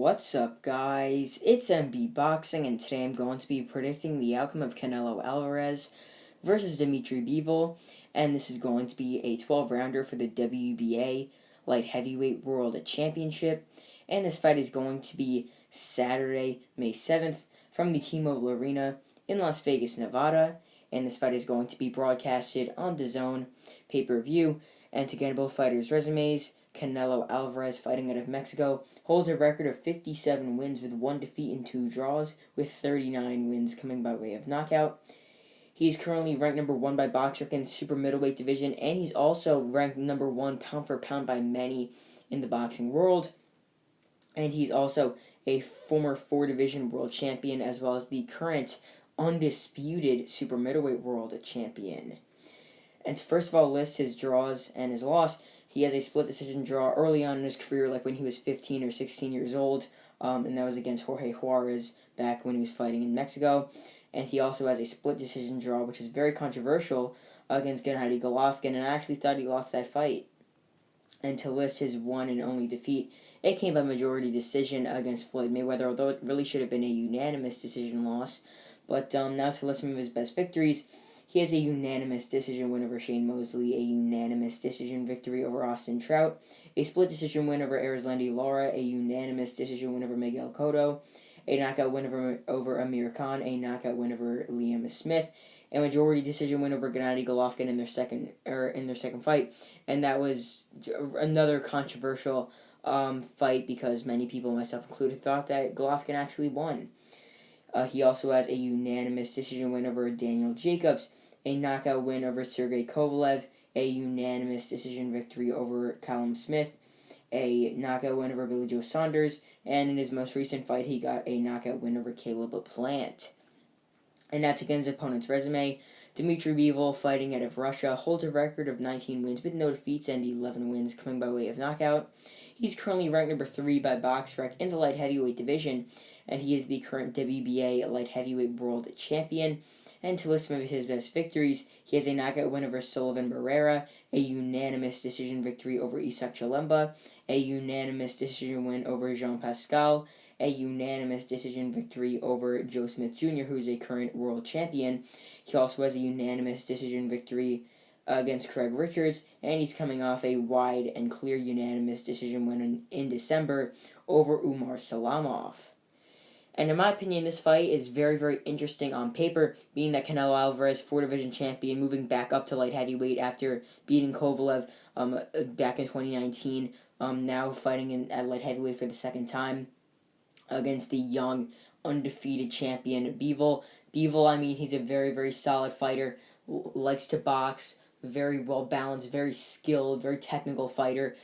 What's up, guys? It's MB Boxing, and today I'm going to be predicting the outcome of Canelo Alvarez versus Dmitry Bivol, and this is going to be a 12-rounder for the WBA Light Heavyweight World Championship, and this fight is going to be Saturday, May 7th, from the T-Mobile Arena in Las Vegas, Nevada, and this fight is going to be broadcasted on DAZN pay-per-view, and to get both fighters' resumes, Canelo Alvarez, fighting out of Mexico, holds a record of 57 wins with 1 defeat and 2 draws, with 39 wins coming by way of knockout. He is currently ranked number 1 by BoxRec in the super-middleweight division, and he's also ranked number 1 pound for pound by many in the boxing world. And he's also a former 4-division world champion, as well as the current undisputed super-middleweight world champion. And to first of all list his draws and his loss, he has a split decision draw early on in his career, like when he was 15 or 16 years old, and that was against Jorge Juarez back when he was fighting in Mexico. And he also has a split decision draw, which is very controversial, against Gennady Golovkin, and I actually thought he lost that fight. And to list his one and only defeat, it came by majority decision against Floyd Mayweather, although it really should have been a unanimous decision loss. But now to list some of his best victories. He has a unanimous decision win over Shane Mosley, a unanimous decision victory over Austin Trout, a split decision win over Erislandy Lara, a unanimous decision win over Miguel Cotto, a knockout win over Amir Khan, a knockout win over Liam Smith, a majority decision win over Gennady Golovkin in their second fight, and that was another controversial fight because many people, myself included, thought that Golovkin actually won. He also has a unanimous decision win over Daniel Jacobs, a knockout win over Sergey Kovalev, a unanimous decision victory over Callum Smith, a knockout win over Billy Joe Saunders, and in his most recent fight, he got a knockout win over Caleb Plant. And now to get his opponent's resume, Dmitry Bivol, fighting out of Russia, holds a record of 19 wins with no defeats and 11 wins coming by way of knockout. He's currently ranked number 3 by BoxRec in the light heavyweight division, and he is the current WBA light heavyweight world champion. And to list some of his best victories, he has a knockout win over Sullivan Barrera, a unanimous decision victory over Isak Chalemba, a unanimous decision win over Jean Pascal, a unanimous decision victory over Joe Smith Jr., who is a current world champion. He also has a unanimous decision victory against Craig Richards, and he's coming off a wide and clear unanimous decision win in December over Umar Salamov. And in my opinion, this fight is very, very interesting on paper, being that Canelo Alvarez, 4-division champion, moving back up to light heavyweight after beating Kovalev back in 2019, now fighting at light heavyweight for the second time against the young, undefeated champion Bivol. Bivol, I mean, he's a very, very solid fighter, likes to box, very well-balanced, very skilled, very technical fighter.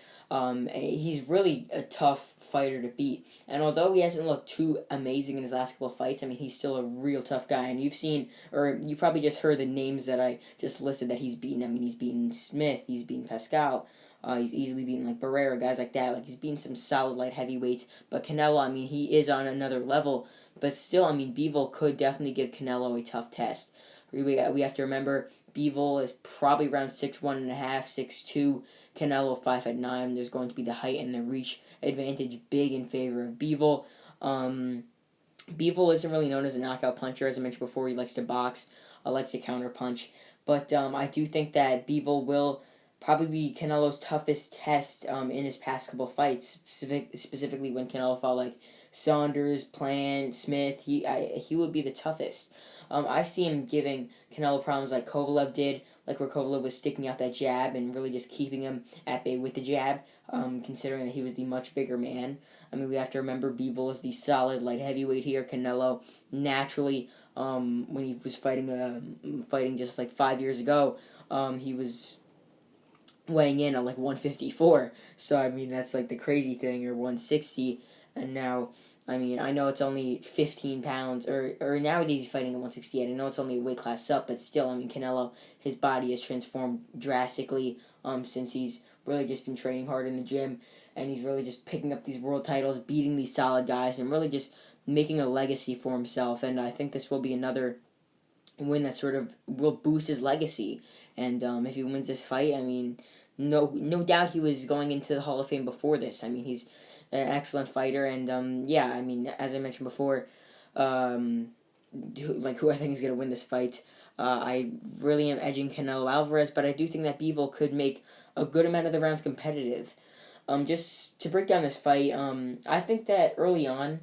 He's really a tough fighter to beat. And although he hasn't looked too amazing in his last couple of fights, I mean, he's still a real tough guy. And you've seen, or you probably just heard the names that I just listed that he's beaten. I mean, he's beaten Smith, he's beaten Pascal, he's easily beaten, like, Barrera, guys like that. Like, he's beaten some solid light heavyweights. But Canelo, I mean, he is on another level. But still, I mean, Bivol could definitely give Canelo a tough test. We have to remember, Bivol is probably around 6'1.5", 6'2", Canelo 5'9". There's going to be the height and the reach advantage big in favor of Bivol. Bivol isn't really known as a knockout puncher. As I mentioned before, he likes to box, likes to counter punch. But I do think that Bivol will probably be Canelo's toughest test in his past couple fights, specifically when Canelo fought like Saunders, Plant, Smith. He would be the toughest. I see him giving Canelo problems like Kovalev did, like where Kovalev was sticking out that jab and really just keeping him at bay with the jab, considering that he was the much bigger man. I mean, we have to remember Bivol is the solid light heavyweight here. Canelo, naturally, when he was fighting just like 5 years ago, he was weighing in at like 154. So, I mean, that's like the crazy thing, or 160. And now, I mean, I know it's only 15 pounds, or nowadays he's fighting at 168. I know it's only a weight class up, but still, I mean, Canelo, his body has transformed drastically since he's really just been training hard in the gym, and he's really just picking up these world titles, beating these solid guys, and really just making a legacy for himself. And I think this will be another win that sort of will boost his legacy. And if he wins this fight, I mean, no doubt he was going into the Hall of Fame before this. I mean, he's an excellent fighter, and yeah, I mean, as I mentioned before, um, who I think is going to win this fight. I really am edging Canelo Alvarez, but I do think that Bivol could make a good amount of the rounds competitive. Just to break down this fight, I think that early on,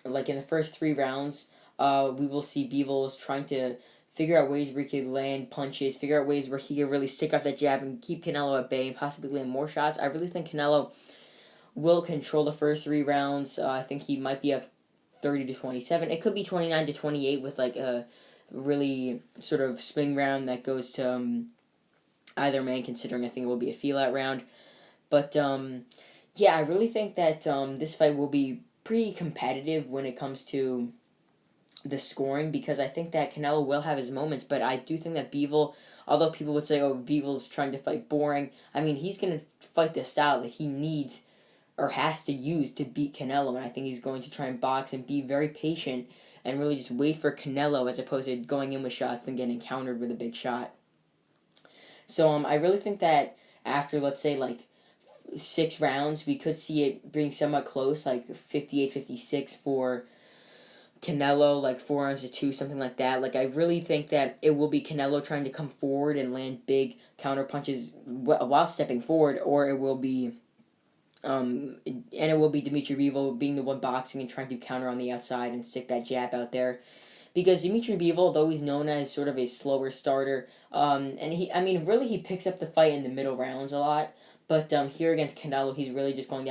like in the first 3 rounds, we will see Bivol trying to figure out ways where he could land punches, figure out ways where he could really stick out that jab and keep Canelo at bay and possibly land more shots. I really think Canelo will control the first 3 rounds. I think he might be up 30-27. It could be 29-28 with like a really sort of swing round that goes to either man, considering I think it will be a feel-out round. But yeah, I really think that this fight will be pretty competitive when it comes to the scoring, because I think that Canelo will have his moments, but I do think that Bivol, although people would say, oh, Bivol's trying to fight boring, I mean, he's going to fight the style that he needs or has to use to beat Canelo, and I think he's going to try and box and be very patient and really just wait for Canelo as opposed to going in with shots and getting countered with a big shot. So I really think that after, let's say, like 6 rounds, we could see it being somewhat close, like 58-56 for Canelo, like 4 rounds to 2, something like that. Like, I really think that it will be Canelo trying to come forward and land big counter punches while stepping forward, or it will be Dmitry Bivol being the one boxing and trying to counter on the outside and stick that jab out there. Because Dmitry Bivol, though he's known as sort of a slower starter, and he picks up the fight in the middle rounds a lot. But here against Canelo, he's really just going to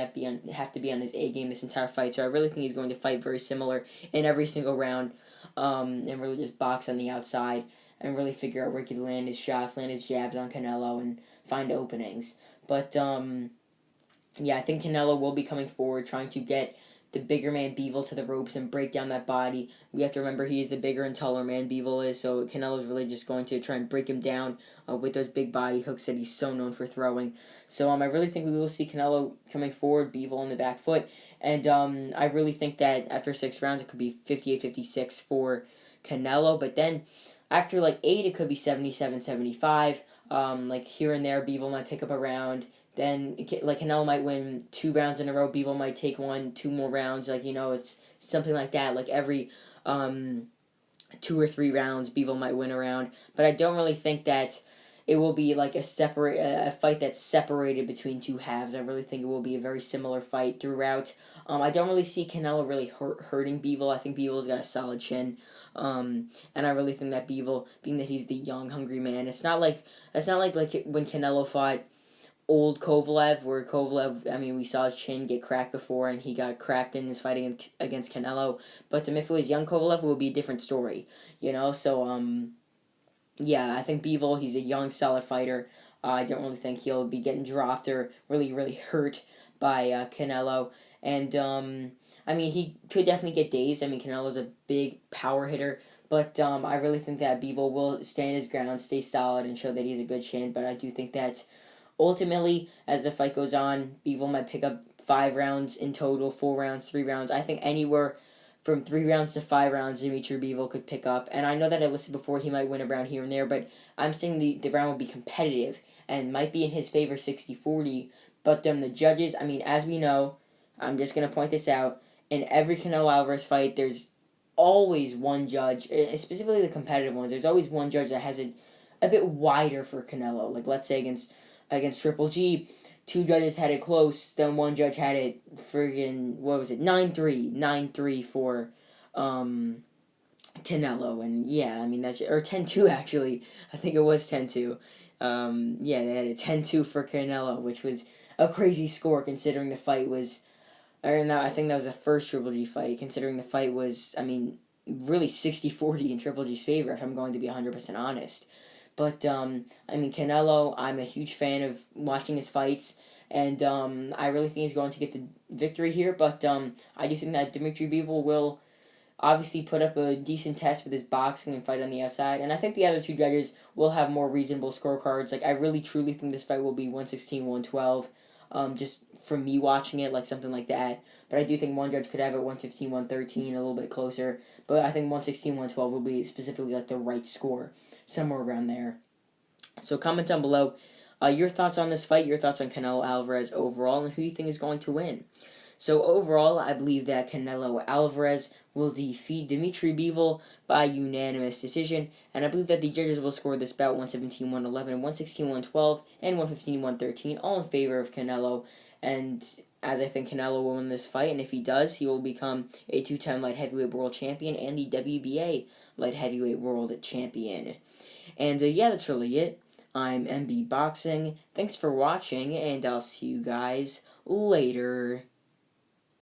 have to be on his A game this entire fight. So I really think he's going to fight very similar in every single round, and really just box on the outside and really figure out where he can land his shots, land his jabs on Canelo, and find openings. But yeah, I think Canelo will be coming forward, trying to get the bigger man Bivol to the ropes and break down that body. We have to remember he is the bigger and taller man Bivol is, so Canelo's really just going to try and break him down with those big body hooks that he's so known for throwing. So I really think we will see Canelo coming forward, Bivol on the back foot, and I really think that after 6 rounds it could be 58-56 for Canelo, but then after like 8 it could be 77-75. Like here and there, Bivol might pick up a round. Then, like, Canelo might win 2 rounds in a row. Bivol might take 2 more rounds. Like, it's something like that. Like, every 2 or 3 rounds, Bivol might win a round. But I don't really think that it will be, like, a fight that's separated between 2 halves. I really think it will be a very similar fight throughout. I don't really see Canelo really hurting Bivol. I think Bivol's got a solid chin. And I really think that Bivol, being that he's the young, hungry man, it's not like when Canelo fought old Kovalev, where Kovalev, we saw his chin get cracked before, and he got cracked in his fight against Canelo. But if it was young Kovalev, it would be a different story, So, yeah, I think Bivol, he's a young, solid fighter. I don't really think he'll be getting dropped or really, really hurt by Canelo. And, he could definitely get dazed. Canelo's a big power hitter. But I really think that Bivol will stand his ground, stay solid, and show that he's a good chin. But I do think that ultimately, as the fight goes on, Bivol might pick up 5 rounds in total, 4 rounds, 3 rounds. I think anywhere from 3 rounds to 5 rounds, Dmitry Bivol could pick up. And I know that I listed before he might win a round here and there, but I'm saying the round will be competitive and might be in his favor 60-40. But the judges, as we know, I'm just going to point this out, in every Canelo Alvarez fight, there's always one judge, specifically the competitive ones, there's always one judge that has it a bit wider for Canelo. Like, let's say against Triple G, 2 judges had it close, then 1 judge had it friggin', 9-3, 9-3 for Canelo, and yeah, that's, or 10-2 actually, I think it was 10-2, yeah, they had it 10-2 for Canelo, which was a crazy score considering the fight was, or no, I think that was the first Triple G fight, considering the fight was, really 60-40 in Triple G's favor, if I'm going to be 100% honest. But, Canelo, I'm a huge fan of watching his fights, and I really think he's going to get the victory here, but I do think that Dmitry Bivol will obviously put up a decent test with his boxing and fight on the outside, and I think the other 2 judges will have more reasonable scorecards. Like, I really, truly think this fight will be 116-112, just from me watching it, like something like that. But I do think 1 judge could have it 115-113, a little bit closer, but I think 116-112 will be specifically like the right score, somewhere around there. So comment down below your thoughts on this fight, your thoughts on Canelo Alvarez overall, and who you think is going to win. So overall, I believe that Canelo Alvarez will defeat Dmitry Bivol by unanimous decision, and I believe that the judges will score this bout 117, 111, 116, 112, and 115, 113, all in favor of Canelo. And as I think Canelo will win this fight, and if he does, he will become a two-time light heavyweight world champion and the WBA light heavyweight world champion. And yeah, that's really it. I'm MB Boxing. Thanks for watching, and I'll see you guys later.